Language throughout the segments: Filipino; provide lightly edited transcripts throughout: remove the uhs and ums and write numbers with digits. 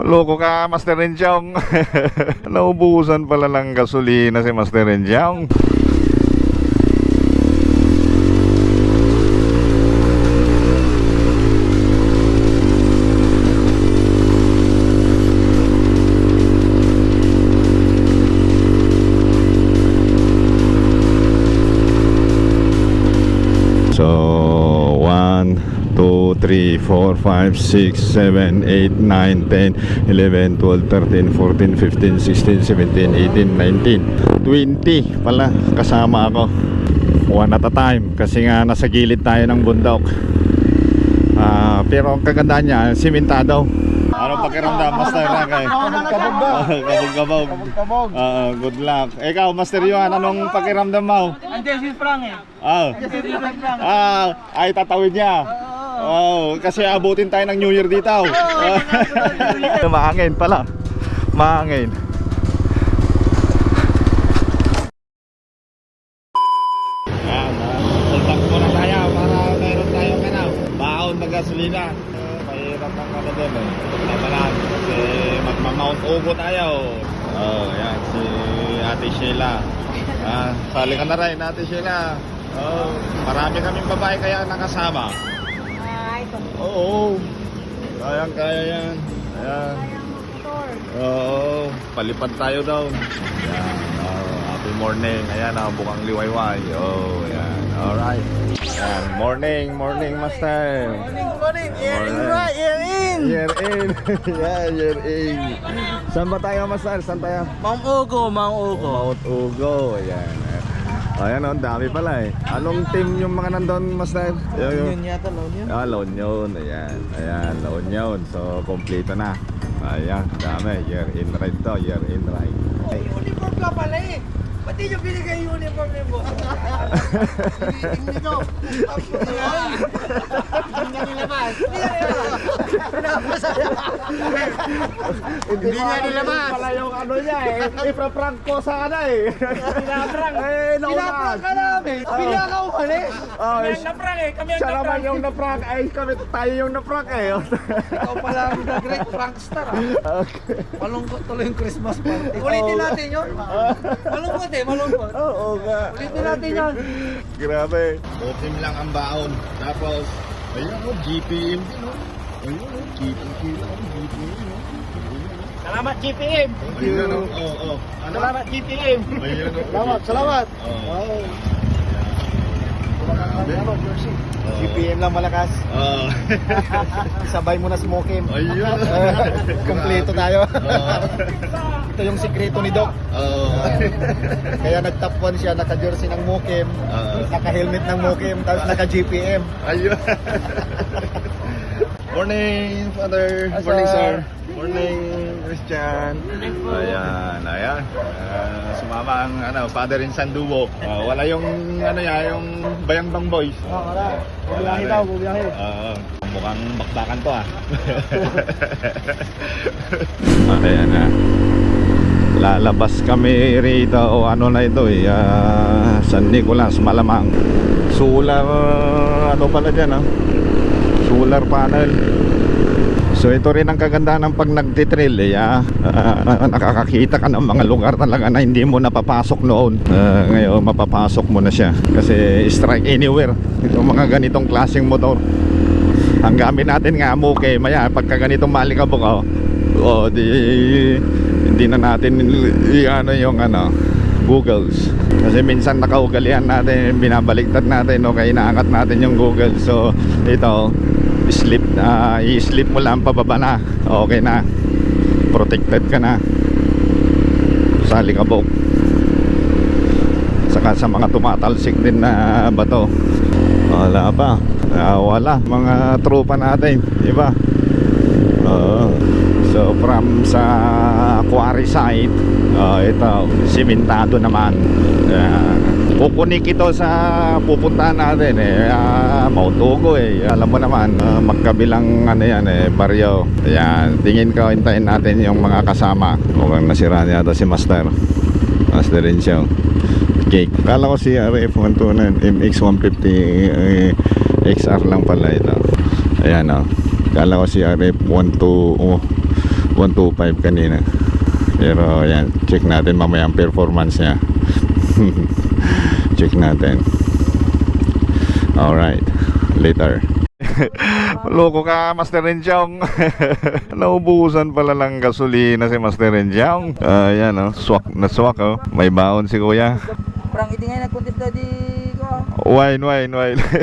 Loko ka, Master Renjong. Naubusan pala ng gasolina si Master Renjong. So 1, 2, 3, 4, 5, 6, 7, 8, 9, 10, 11, 12, 13, 14, 15, 16, 17, 18, 19, 20 pala kasama ako. One at a time kasi nga nasa gilid tayo ng bundok. Pero ang kagandaan niya, simentado. Anong pakiramdam, Master Rank? Kabog-kabog. Good luck. Ikaw, Master Yuan, anong pakiramdam mo? Andiyan si Frank eh. Ay, tatawid niya. Kasi abutin tayo ng New Year dito. Mahangin pala. Mahangin. Sultak muna tayo para meron tayong baon na gasolina. Mahirap ang doon eh. Labanan kasi magma-Mount Ogo tayo. Yan si Ate Sheila. Sali ka na rin, Ate Sheila. Marami kaming babae kaya nakasama. Oo. Kaya yan. Ayan. Oo. Palipad tayo daw. Ayan. Happy morning. Ayan, bukang liwayway. Ayan. Alright. Ayan. Morning, Master. Morning. Year in. Year in. Saan ba tayo, Master? Saan tayo? Mount Ogo. Mount Ugo. Ayan. Ayan, ang dami pala eh. Anong team yung mga nandun, Master? Yun yata, La Union. La Union. Ayan, La Union. So, kompleto na. Ayan, dami. Year in ride to. Year in ride. Uniform ka pala eh. Ba't di nyo binigay yung uniform ni boss? Hindi ko. Hindi nga nilabas. Hindi nga nilabas. Pala yung ano niya eh. Ipra-prank ko sa eh. Pinaprank. Pinaprank ka namin. Pila ka umalis. Kami ang naprank eh. Kami ang siya naman naprank. yung na-prank. Ay, tayo yung na-prank eh. Ikaw pala ang the great prankster ah. Okay. Malungkot tuloy yung Christmas party. Ulitin natin yun. Malungkot eh, malungkot. Oo nga. Ulitin natin yun. Grabe. Open lang ang baon. Tapos, ayun o, GPM din o. Ayun o, GPM lang. Salamat GPM. Ayun o, oo. Salamat GPM. Ayun o. Salamat. Oo. GPM lang malakas. Sabay mo na si Mokim. Ayun. Kompleto tayo. Oo. Ito yung sikreto ni Doc. Oo. Kaya nag-top 1 siya, naka-jersey ng Mokim, naka-helmet ng Mokim, tapos naka-GPM. Ayun. Morning, Father. Hi, Morning, sir. sir. Morning, Christian. Ayan. Sumama ang Father in Sanduo. Wala yung yung Bayambang Boys. Wala. Bubiyahe daw, bubiyahe. Mukhang bakbakan to Ayan na. Lalabas kami rito o ano na ito San Nicolas, malamang. Solar, ano pala dyan solar panel. So ito rin ang kagandahan ng pag nagtitrail nakakakita ka ng mga lugar talaga na hindi mo napapasok noon. Ngayon mapapasok mo na siya kasi strike anywhere itong mga ganitong klaseng motor. Ang gamit natin nga muke, maya pagka ganitong malikabok hindi na natin yung Googles. Kasi minsan nakaugalian natin, binabaliktad natin kaya inaangat natin yung Google. So ito, i-slip mo lang pababa na, okay na, protected ka na sa likabok. Saka sa mga tumatalsik din na bato, wala pa, wala mga tropa natin, diba? So from sa quarry site, ito simentado naman. Kukunik ito sa pupuntahan natin Mount Ugo alam mo naman, magkabilang baryo. Ayan, tingin ko hintayin natin yung mga kasama. Mukhang nasira niya si Master rin siya. Cake. Kala ko si RF129 MX150 XR lang pala ito. Ayan Kala ko si RF12 125 kanina. Pero yan, check natin mamaya ang performance niya. Check natin. Alright, later. Loko ka, Master Renjong. Naubusan pala ng gasolina si Master Renjong. Ayan oh, swak na swak oh. May baon si kuya. Parang iti nga nag-contest daw di ko. Wine.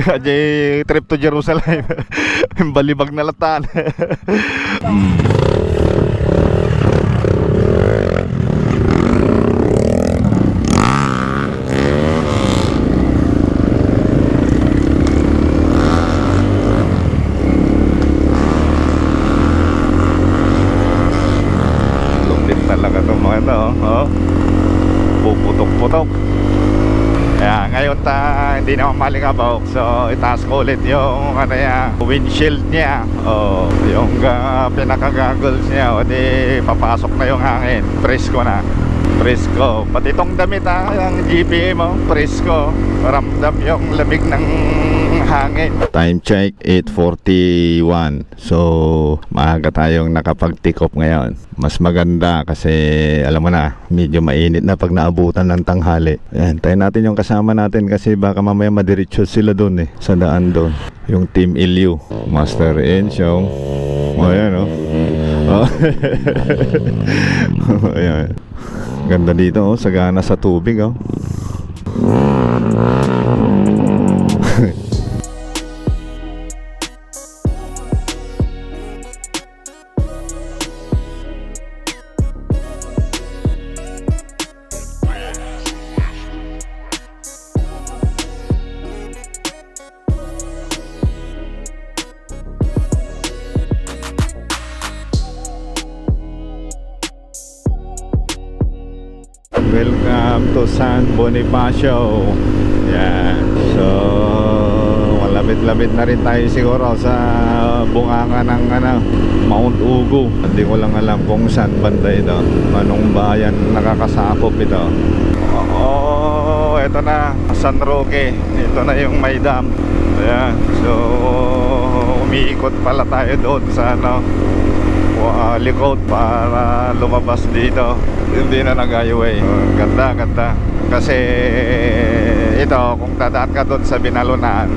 Ajay trip to Jerusalem. Balibag na latan. Talaga itong mga ito oh. Puputok-putok. Kaya ngayon hindi naman malingabok. So itaas ko ulit yung windshield niya. Oh, yung pinaka-goggles niya. O di papasok na yung hangin. Presko na. Presko. Pati itong damit yung GPA mo. Presko. Ramdam yung lamig ng hangin. Time check 8:41. So maaga tayong nakapag-take off ngayon. Mas maganda kasi alam mo na, medyo mainit na pag naabutan ng tanghali. Ayan, tayo natin yung kasama natin kasi baka mamaya madiretso sila doon sa daan doon. Yung Team Ilyu, Master Enchong. Ayan oh. Ayan. Ganda dito sagana sa tubig oh. Welcome to San Bonifacio. Yan. So malapit-lapit na rin tayo siguro sa bunganga ng Mount Ugo. Hindi ko lang alam kung saan banda ito. Anong bayan nakakasakop ito. Oo, ito na San Roque. Ito na yung may dam. Ayan. So umiikot pala tayo doon sa likod para lumabas dito. Hindi na nag-highway. Ganda. Kasi ito, kung dadaan ka doon sa Binalunan,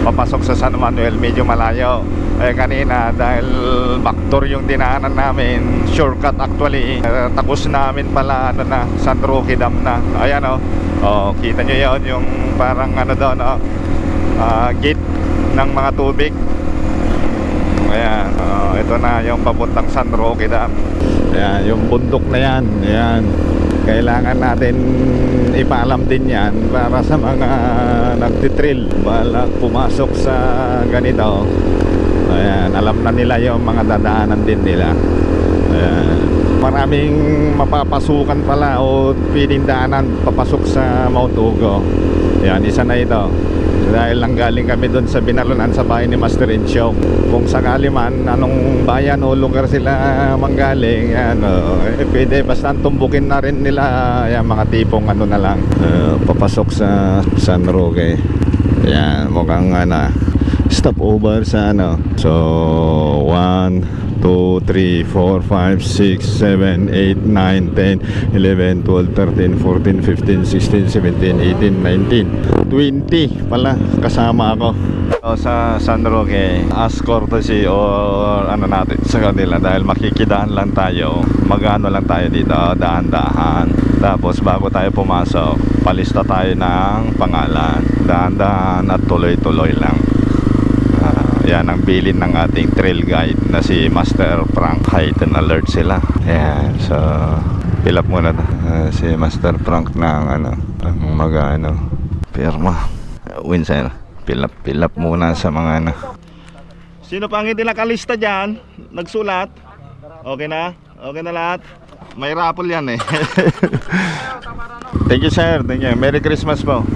papasok sa San Manuel, medyo malayo. Kanina, dahil backdoor yung dinaanan namin, shortcut actually, tapos namin pala San Roque Dam na. Ayan oh, kita nyo yun, yung parang doon gate ng mga tubig. Ayan, ito na yung papuntang San Roque Dam. Ayan, yung bundok na yan. Ayan, kailangan natin ipaalam din yan para sa mga nagtitrill balak pumasok sa ganito. Ayan, alam na nila yung mga dadaanan din nila. Ayan, maraming mapapasukan pala o pwedeng daanan papasok sa Mount Ugo. Ayan, isa na ito. Dahil lang galing kami doon sa Binalunan sa bahay ni Master Enchong. Kung sakali man anong bayan o lugar sila manggaling, pwede basta tumbukin na rin nila yan, mga tipong na lang papasok sa San Roque. Yan, mukhang stop over sa So 1, 2, 3, 4, 5, 6, 7, 8, 9, 10, 11, 12, 13, 14, 15, 16, 17, 18, 19, 20 pala kasama ako. Sa San Roque, as courtesy or natin sa kanila, dahil makikidaan lang tayo, magano lang tayo dito, daan-dahan. Tapos bago tayo pumasok, palista tayo ng pangalan, daan-dahan at tuloy-tuloy lang. Yan ang bilin ng ating trail guide na si Master Frank. Height and alert sila. Ayan, so fill up muna si Master Frank ng pirma. Winsor, fill up muna sa mga Sino pa ang hindi nakalista dyan? Nagsulat? Okay na? Okay na lahat? May raffle yan eh. Thank you sir, thank you. Merry Christmas po.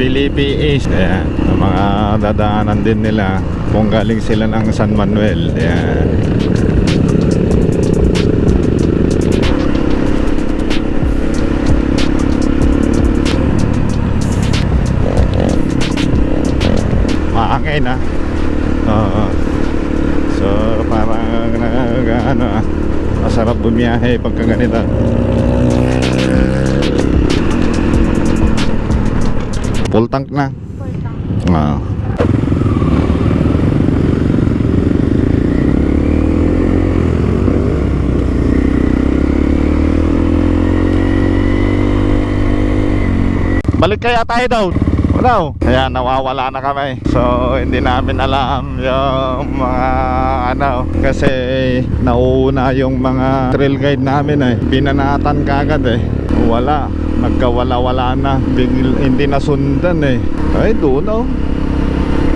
Filipi East. Ayan, ang mga dadaanan din nila kung galing sila ng San Manuel. Ayan. Maangin ha. Oo. So parang masarap bumiyahe pagka ganito. Full tank na. Oo. Balik kaya tayo daw. Wala. Kaya nawawala na kami. So hindi namin alam yung mga kasi nauuna yung mga trail guide namin eh. Binanatan kagad eh. Wala. Nagkawala-wala na. Hindi nasundan eh. Ay doon oh.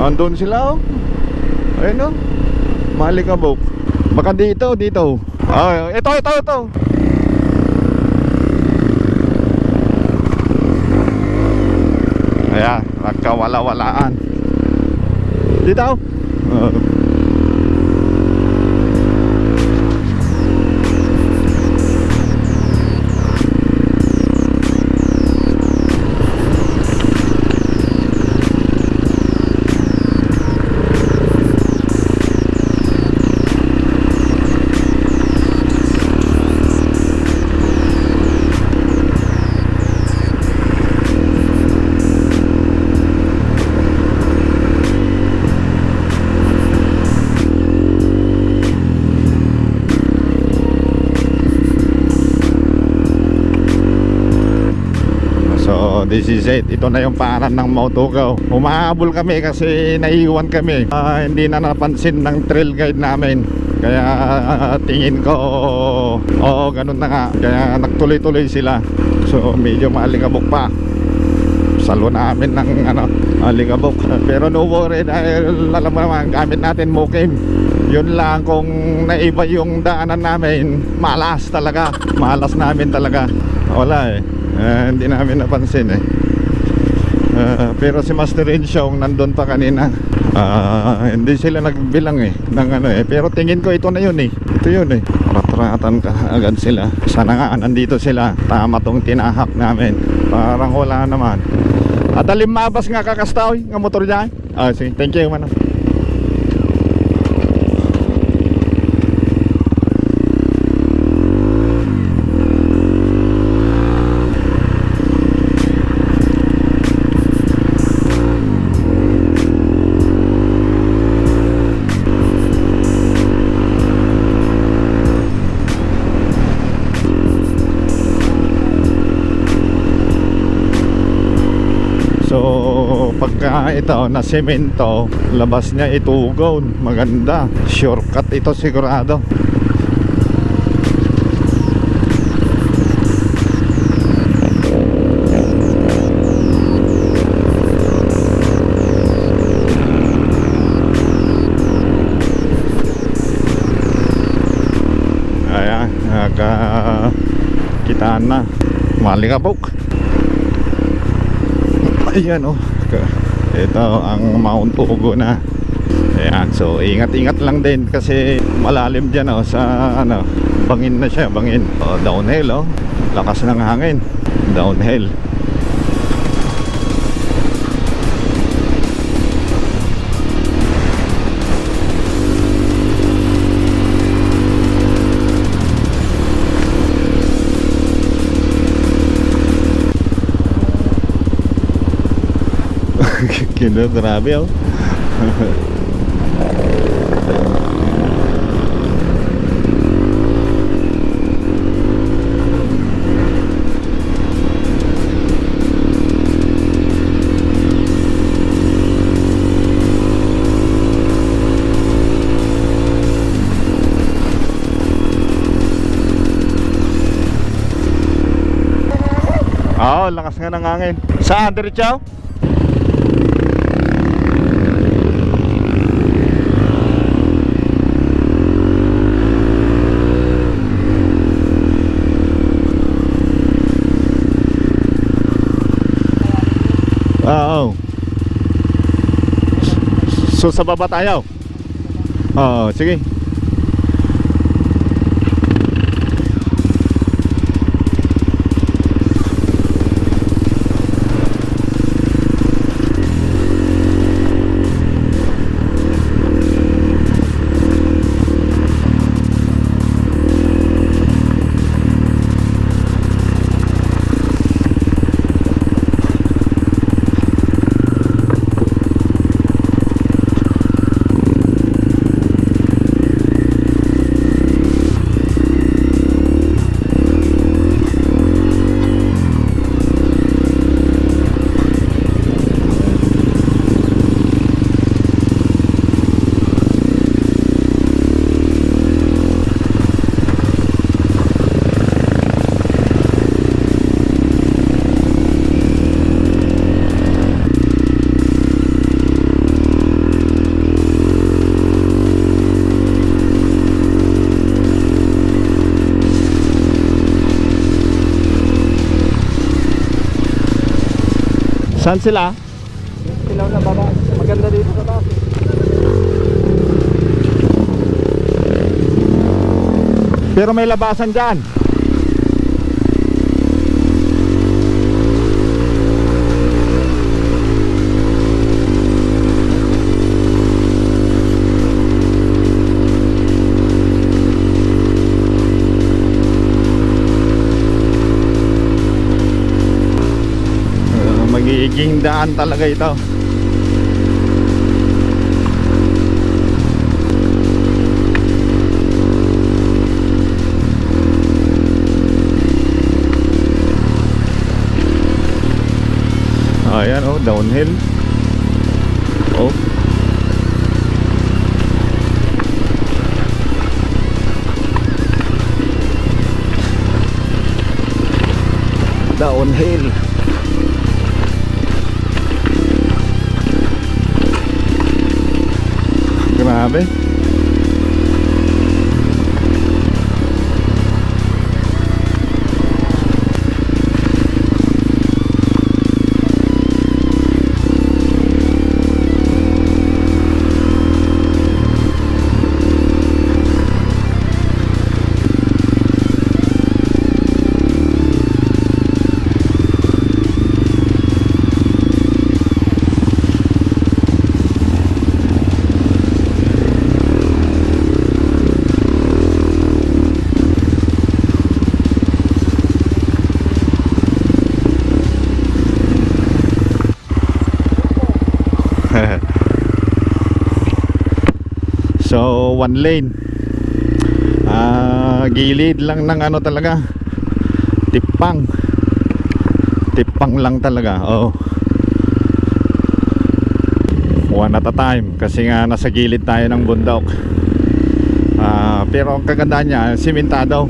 Andun sila oh. Ayun oh. Malikabok. Baka dito. Ay, ito. Ayan, nagkawala-walaan. Dito. So this is it. Ito na yung paanan ng Mautugaw. Humahabol kami kasi naiwan kami. Hindi na napansin ng trail guide namin. Kaya tingin ko oo, ganun na nga. Kaya nagtuloy-tuloy sila. So medyo maalikabok pa. Salo namin ng alikabok. Pero no worry dahil alam mo naman gamit natin Mokim. Yun lang kung naiba yung daanan namin, malas talaga. Malas namin talaga. Wala eh. Hindi namin napansin eh. Pero si Master Insyong nandun pa kanina. Hindi sila nagbilang eh ng pero tingin ko ito na yun eh. Ito yun eh. Ratratan ka agad sila. Sana nga nandito sila. Tama tong tinahak namin. Parang wala naman. At alimabas nga kakastaw ng motor dyan. Sige, thank you man. So pagka ito na semento, labas niya Itugon, maganda. Shortcut ito sigurado. Ayan, kitaan na. Malikabok. Ayan oh. Ito ang Mount Ugo na. Ayan, so ingat-ingat lang din kasi malalim dyan oh, sa bangin na siya, bangin. Downhill oh. Lakas ng hangin. Downhill. Kino, grabe oh. Lakas nga ng hangin. Saan? Diretso? Oo. So sa baba tayo. Oo, sige. Saan sila? Silaw na baba. Maganda dito sa taas. Pero may labasan dyan. Magiging daan talaga ito. Ayan, oh, downhill. Oh. Downhill. Grabe. So one lane, gilid lang ng ano talaga, tipang lang talaga. Oh, one at a time kasi nga nasa gilid tayo ng bundok. Pero ang kagandahan niya, simentado.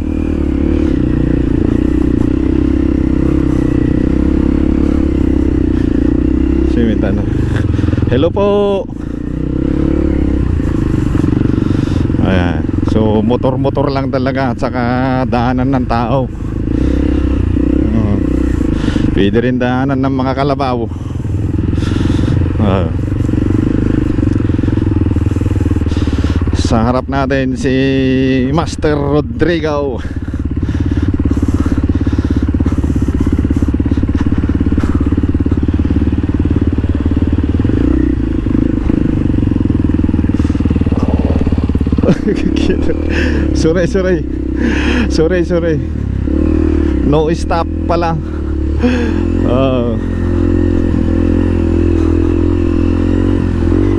Simentado. Hello po. Ayan. So motor lang talaga at saka daanan ng tao. Pwede rin daanan ng mga kalabaw. Sa harap natin si Master Rodrigo. Sorry. No stop pala.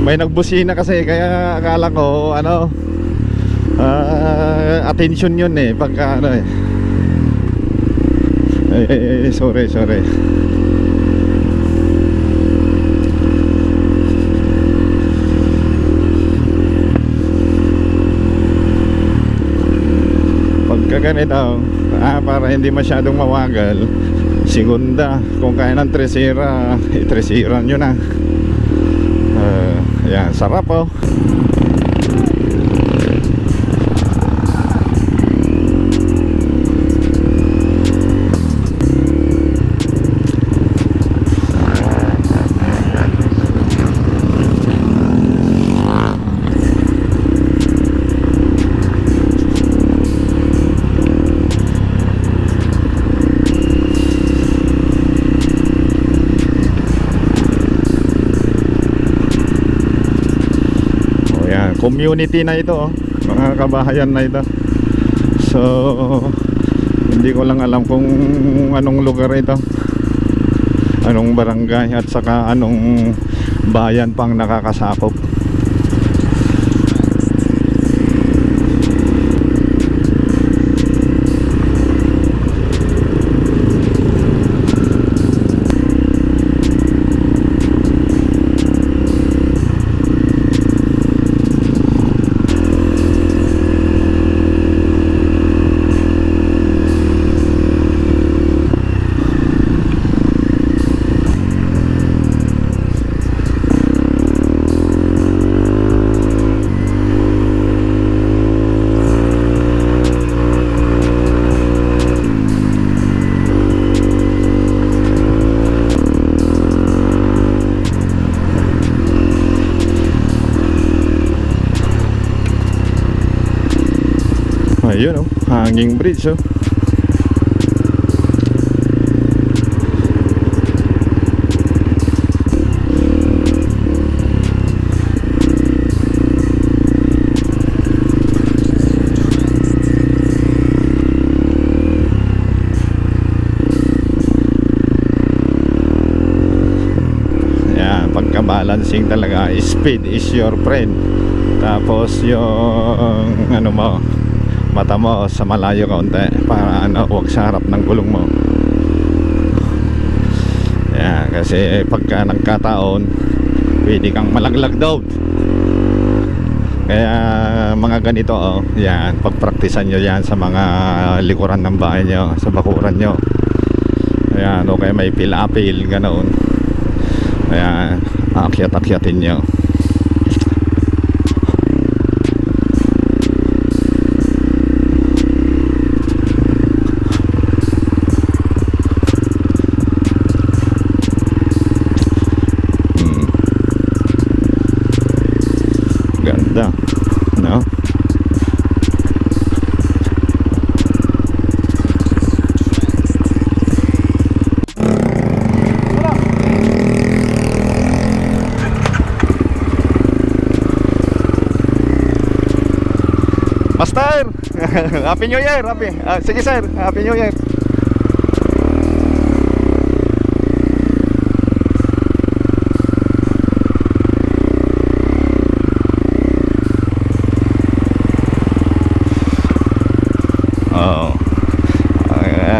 May nagbusina kasi kaya akala ko ano, attention yun eh pagka ano eh. Sorry. Ganito, para hindi masyadong mawagal, segunda, kung kaya ng tresera, itresera nyo na. Yan, sarap oh. community na ito, mga kabahayan na ito. So hindi ko lang alam kung anong lugar ito, anong barangay at saka anong bayan pang nakakasakop. Ayun, oh, hanging bridge, oh. Yan, pagka-balancing talaga, speed is your friend. Tapos yung ano mo, mata mo sa malayo kaunti para huwag sa harap ng gulong mo. Yan, kasi pagka nagkataon pwede kang malaglag daw. Kaya mga ganito, yan, pagpraktisan nyo yan sa mga likuran ng bahay nyo, sa bakuran nyo. Ayan, okay, may pil-apil, ganoon. Ayan, akyat-akyatin nyo. Ganda, no? Master! Happy New Year! Sige sir, Happy New Year!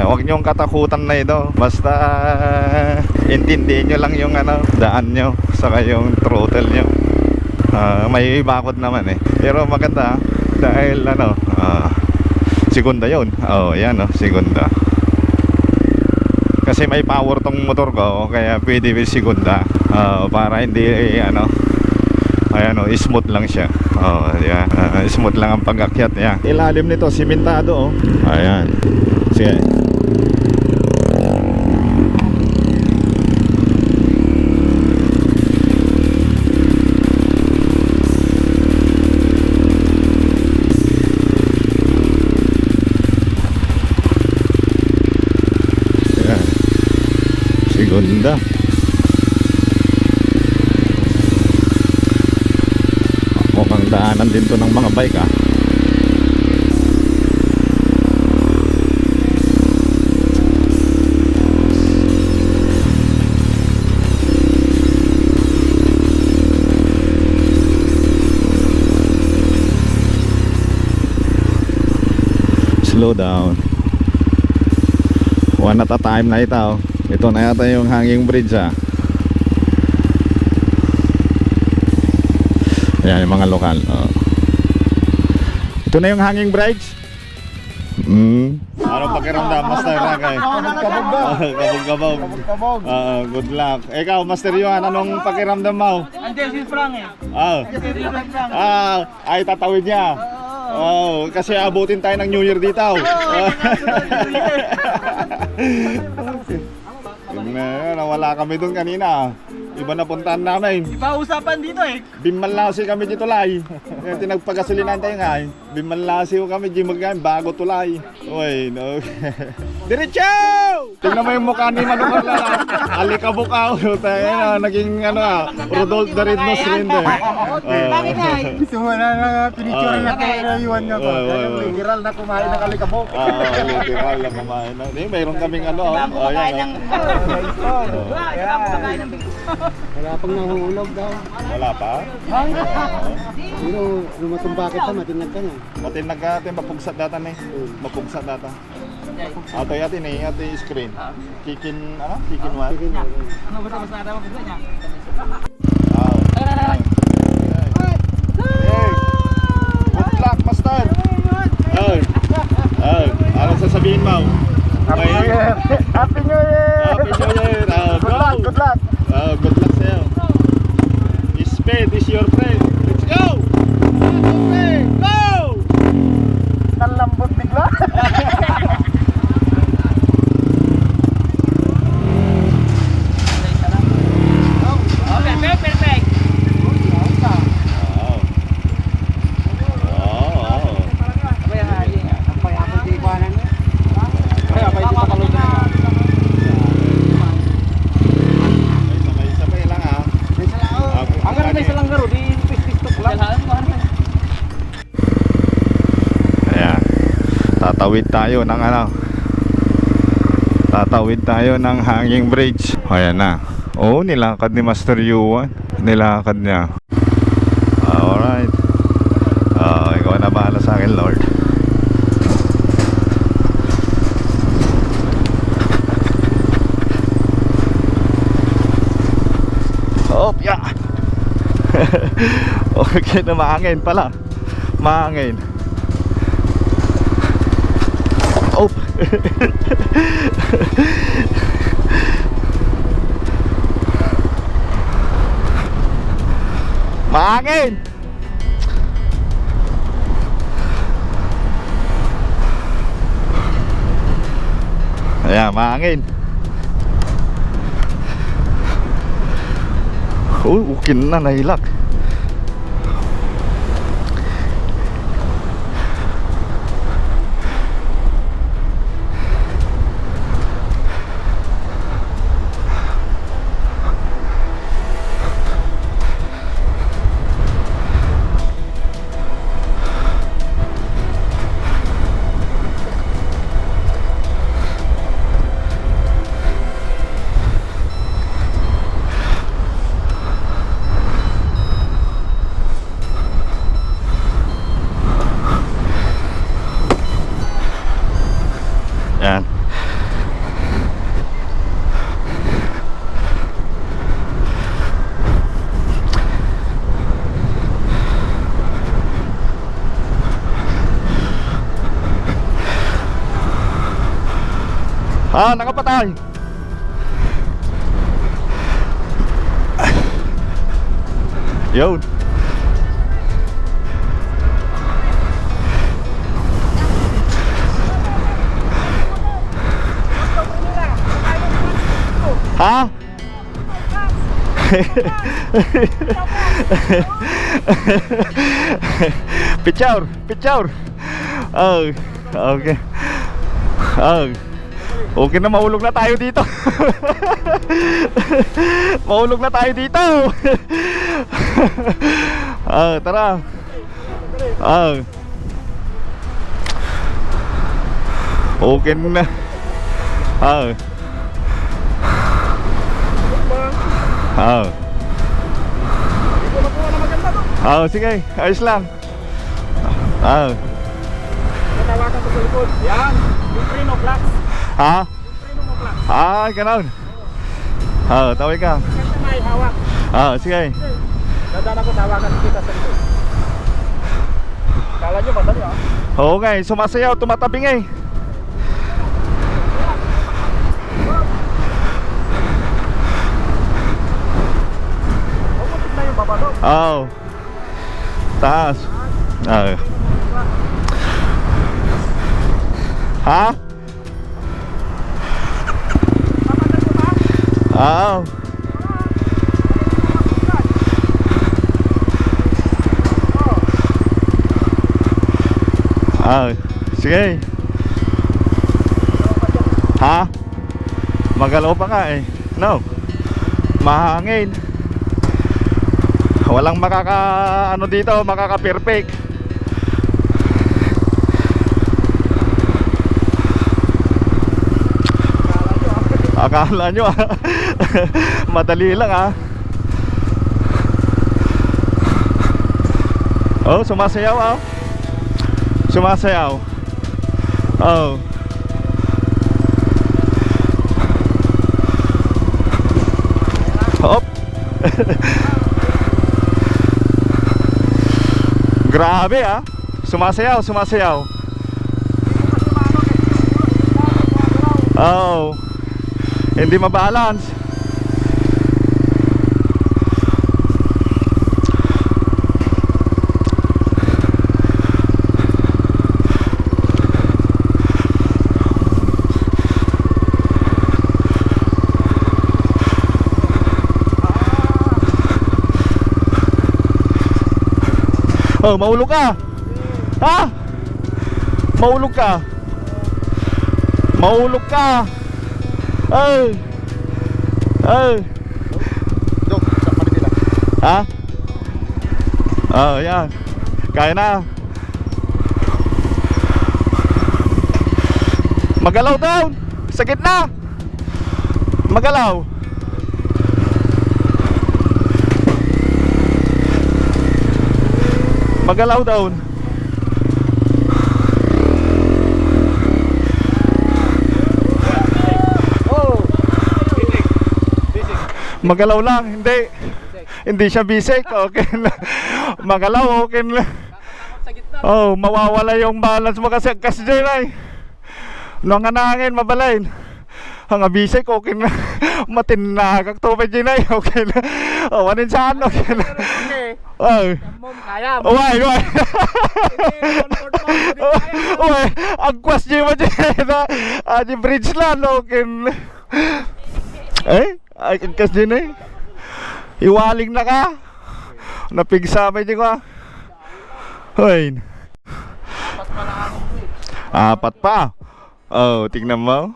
Huwag nyong katakutan na ito. Basta intindihin nyo lang yung daan nyo, saka yung throttle nyo. May bakod naman eh. Pero maganda dahil segunda yun. Yan segunda. Kasi may power tong motor ko, kaya pwede with segunda. Para hindi smooth lang siya. Yan. Smooth lang ang pag-akyat niya. Ilalim nito simentado, ayan. Sige. Segunda. Mukhang daanan din to ng mga bike Slow down. One at a time na ito. Ito na yata yung hanging bridge Ayan yung mga lokal. Ito na yung hanging bridge. Ano pakiramdam, Master Ragay? Kabog-kabog. Good luck. Ikaw, Master Yuan, anong pakiramdam mo? Andiyan si Frank eh. Ay tatawid niya. Kasi abutin tayo ng New Year dito. Nawala kami doon kanina. Iba na puntahan namin. Iba usapan dito eh. Bimanlasi kami dito tulay. Tinagpagasulinan tayo nga. Bimanlasi kami di magkain bago tulay. Uy, no. Diretso! Tingnan mo yung mukha ni Manong Carla. Alikabok ako. Tayo na, naging Rudolph the Red-Nosed Reindeer. Bakit na? So wala na pinicture na kaya iwan niya ko. Literal na kumain ng alikabok. Literal na kumain na. Hindi, mayroon kaming ano. Ayan. Wala pang nahuhulog daw. Wala pa? Pero lumatumbakit ka, matinag ka na. Matinag ka natin, mapugsat data na eh. Mapugsat data. Ato yatin eh, ating screen. Kikin, ano? Kikin what? Ano ba sa ada mo niya? Wow. Hey! Good luck, master! Ay! Ay! Anong sasabihin mo? Happy New Year! Happy New Year! Happy New Year! Good luck! Good luck! Good luck sa'yo. Speed is your friend. Let's go! Okay, go! Nalambot bigla! Perfect. Wow. Wow. Apa yang hari? Apa yang aku di kuanan ni? Apa itu kalau Sabay lang ah. Hanggang may salang garo di pistok lang. Ayan. Tatawid tayo ng ano. Tatawid tayo ng hanging bridge. Ayan na. Oh, nilakad ni Master Yuan. Nilakad niya. Alright. Ikaw na bahala sa akin, Lord. Oh, yeah. Okay na, mahangin pala. Mahangin. Oh. Mahangin. Ayan, mahangin. Okay na, nahilak. Yan. Nakapatay. Yun. Ha? Pichaur, pichaur. Oh, okay. Oh. Okay na, maulog na tayo dito. Maulog na tayo dito. Tara. Okay na. Sige, ayos lang. Natawakan ko sa likod. Yan, yung Primo Clax. Ha? Primo mo Clax. Ganun. Tawag ka. Kasi may hawak. Sige. Dadaan ako, tawakan kita sa likod. Kala nyo madali Okay, sumasayaw, tumatabing eh. Puputik na yung baba doon. Taas. Ha? Sige. Ha? Magalaw pa nga eh. No. Mahangin. Walang ano dito, perfect. Akala nyo madali lang Oh, sumasayaw Sumasayaw. Oh. Hop. Grabe Sumasayaw. Oh. Hindi mabalance. Oh, mahulog ka. Ha? Mahulog ka. Mahulog ka. Ay. Ay. Dok, sa Manila. Ha? Oh, yan. Kaya na. Magalaw down. Sa gitna. Magalaw. Magalaw down. Magalaw lang, hindi. Hindi siya bisik, okay na. Magalaw, okay na. Oh, mawawala yung balance mo kasi dyan ay. Nung anangin, mabalain. Ang bisik, okay na. Matinagak tubig dyan ay, okay na. Oh, anin saan, okay na. Oh. Uway. Uway, ang kwas dyan mo dyan na. Di bridge lang, okay na. Ay, kas din eh. Iwaling na ka. Napigsamay din ko. Hoy. Apat pa. Oh, tingnan mo.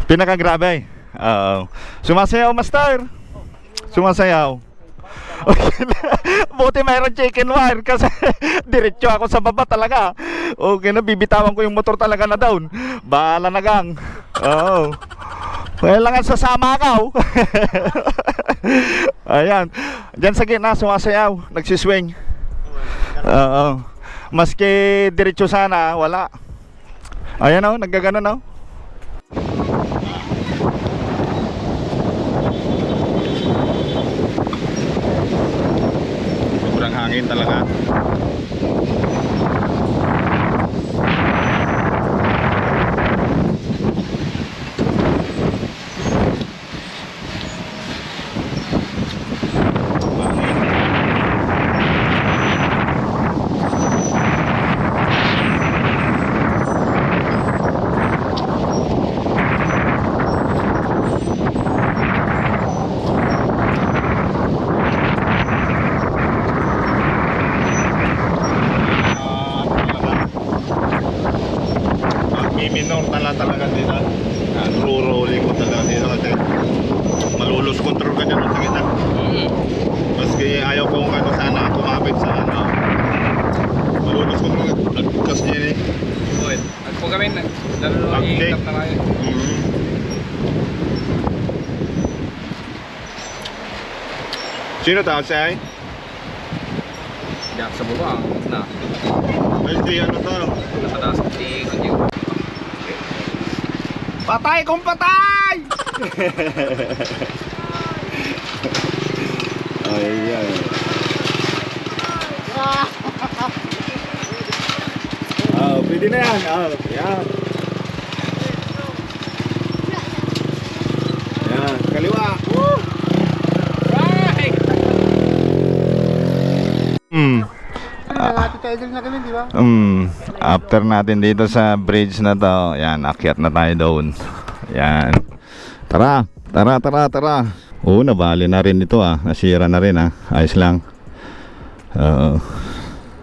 Pinakagrabe. Oo. Sumasayaw, master. Sumasayaw. Buti mayroon chicken wire kasi diretso ako sa baba talaga. Okay na, bibitawan ko yung motor talaga na down. Bahala na gang. Oo. Kailangan sasama ka. Ayan. Diyan sa gitna, sumasayaw. Nagsiswing. Oo. Maski diretso sana, wala. Ayan naggaganon Sobrang hangin talaga. Minor talaga dito. Rolling ko talaga dito kasi malulus control ka dyan sa gitna. Maski ayaw kong sana kumapit sa malulus control kasi yun eh. Agpo kami na. Lalo iikap na kayo. Sino tawag siya ay? Diyak sa baba. Na. Ay, di ano to? Nasa taas. Patay kung patay! Ay. Pwede na yan. Yan. Yan, kaliwa. Right! After natin dito sa bridge na to, yan, akyat na tayo doon. Yan. Tara. Oo, nabali na rin ito Nasira na rin Ayos lang.